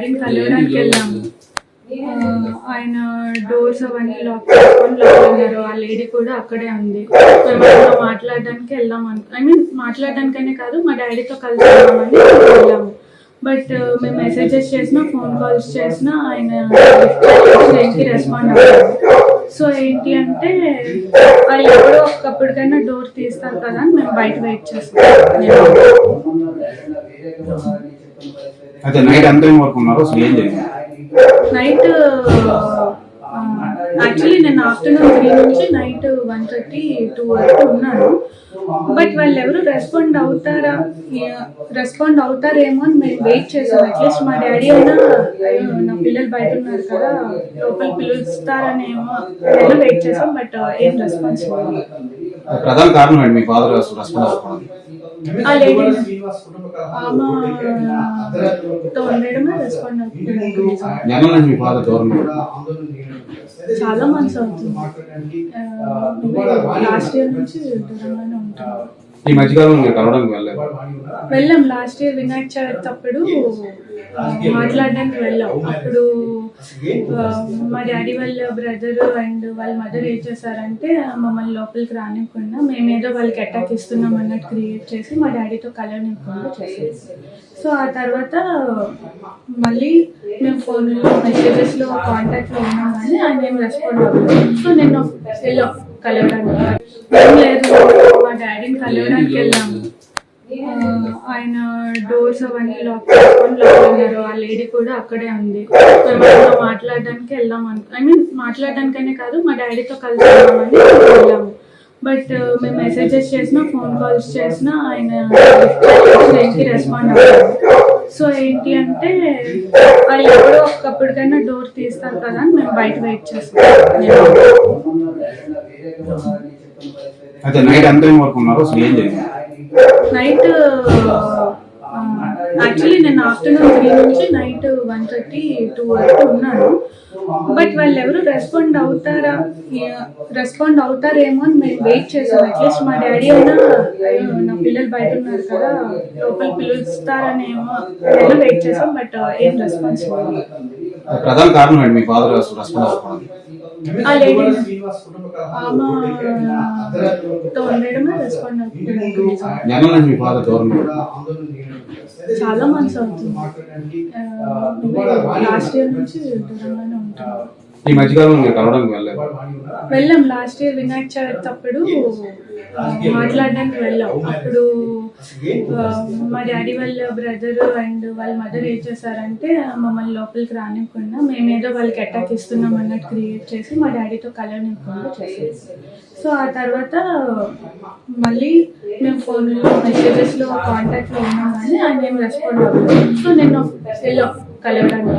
డాడీని కలవడానికి వెళ్ళాము. ఆయన డోర్స్ అవన్నీ లాక్ చేసుకొని లోపల ఉన్నారు. ఆ లేడీ కూడా అక్కడే ఉంది. మేము మాట్లాడడానికి వెళ్దాం మాట్లాడడానికనే కాదు, మా డాడీతో కలిసి వెళ్దామని వెళ్ళాము. బట్ మేము మెసేజెస్ చేసినా, ఫోన్ కాల్స్ చేసినా ఆయన దేనికి రెస్పాండ్ అవ్వలేదు. సో ఏంటి అంటే వాళ్ళు ఎప్పుడో ఒకప్పటికైనా డోర్ తీస్తారు కదా అని మేము బయట వెయిట్ చేస్తాం. నైట్ యాక్చువల్లీ నేను ఆఫ్టర్నూన్ 3 నుంచి నైట్ 1:30, 2 వరకు ఉన్నాను. బట్ వాళ్ళు ఎవరు రెస్పాండ్ అవుతారేమో అని మేము వెయిట్ చేసాం. అట్లీస్ట్ మా డాడీ అయినా నా పిల్లలు బయట ఉన్నారు కదా, లోపల పిలుస్తారనేమో వెయిట్ చేసాం. బట్ ఏం రెస్పాన్స్ ప్రధాన కారణం ఏంటి మీ ఫాదర్ రెస్పాండ్ అవ్వకపోవడం? ఆ లేడీ ఆమెతో ఉండడమే రెస్పాండ్ అవుతుంది. చాలా మంత్స్ అవుతుంది. లాస్ట్ ఇయర్ నుంచి దూరంగానే ఉంటాం. ఈ మధ్యకాలంలో మీరు కలవడానికి వెళ్ళాం. లాస్ట్ ఇయర్ వినాయక చవితి అప్పుడు మాట్లాడడానికి వెళ్ళాం. అప్పుడు మా డాడీ వాళ్ళ బ్రదర్ అండ్ వాళ్ళ మదర్ ఏం చేశారంటే మమ్మల్ని లోపలికి రానివ్వకుండా మేమేదో వాళ్ళకి అటాక్ ఇస్తున్నాం అన్నట్టు క్రియేట్ చేసి మా డాడీతో కలవనివ్వకుండా చేసేది. సో ఆ తర్వాత మళ్ళీ మేము ఫోన్లో మెసేజెస్లో కాంటాక్ట్లో ఉన్నాం కానీ ఆయన ఏం రెస్పాండ్ అవ్వలేదు. సో నేను వెళ్ళాం కలవడానికి. ఏం లేదు, మా డాడీని కలవడానికి వెళ్ళాము. ఆయన డోర్స్ అవన్నీ లాక్ చేసుకొని లోపల ఉన్నారు. ఆ లేడీ కూడా అక్కడే ఉంది. మేము మాట్లాడడానికి వెళ్దాం మాట్లాడడానికనే కాదు, మా డాడీతో కలిసి వెళ్దామని వెళ్ళాము. బట్ మేము మెసేజెస్ చేసినా, ఫోన్ కాల్స్ చేసినా ఆయన దేనికి రెస్పాండ్ అవ్వలేదు. సో ఏంటి అంటే వాళ్ళు ఎప్పుడో ఒకప్పటికైనా డోర్ తీస్తారు కదా అని మేము బయట వెయిట్ చేస్తాం. నైట్ యాక్చువల్లీ నేను ఆఫ్టర్నూన్ 3 నుంచి నైట్ 1:30, 2 వరకు ఉన్నాను. బట్ వాళ్ళు ఎవరు రెస్పాండ్ అవుతారేమో అని మేము వెయిట్ చేసాం. అట్లీస్ట్ మా డాడీ అయినా నా పిల్లలు బయట ఉన్నారు కదా, లోపల పిలుస్తారనేమో వెయిట్ చేసాం. బట్ ఏం రెస్పాన్స్ ప్రధాన కారణం ఏంటి మీ ఫాదర్ రెస్పాండ్ అవ్వకపోవడం? ఆ లేడీ ఆమెతో ఉండడమే రెస్పాండ్ అవుతుంది. చాలా మంత్స్ అవుతుంది. లాస్ట్ ఇయర్ నుంచి దూరంగానే ఉంటాం. ఈ మధ్యకాలంలో మీరు కలవడానికి వెళ్ళాం. లాస్ట్ ఇయర్ వినాయక చవితి అప్పుడు మాట్లాడడానికి వెళ్ళాం. అప్పుడు మా డాడీ వాళ్ళ బ్రదర్ అండ్ వాళ్ళ మదర్ ఏం చేశారంటే మమ్మల్ని లోపలికి రానివ్వకుండా మేమేదో వాళ్ళకి అటాక్ ఇస్తున్నాం అన్నట్టు క్రియేట్ చేసి మా డాడీతో కలవనివ్వకుండా చేసేది. సో ఆ తర్వాత మళ్ళీ మేము ఫోన్లో మెసేజెస్లో కాంటాక్ట్లో ఉన్నాం కానీ ఆయన ఏం రెస్పాండ్ అవ్వలేదు. సో నేను వెళ్ళాం కలవడానికి.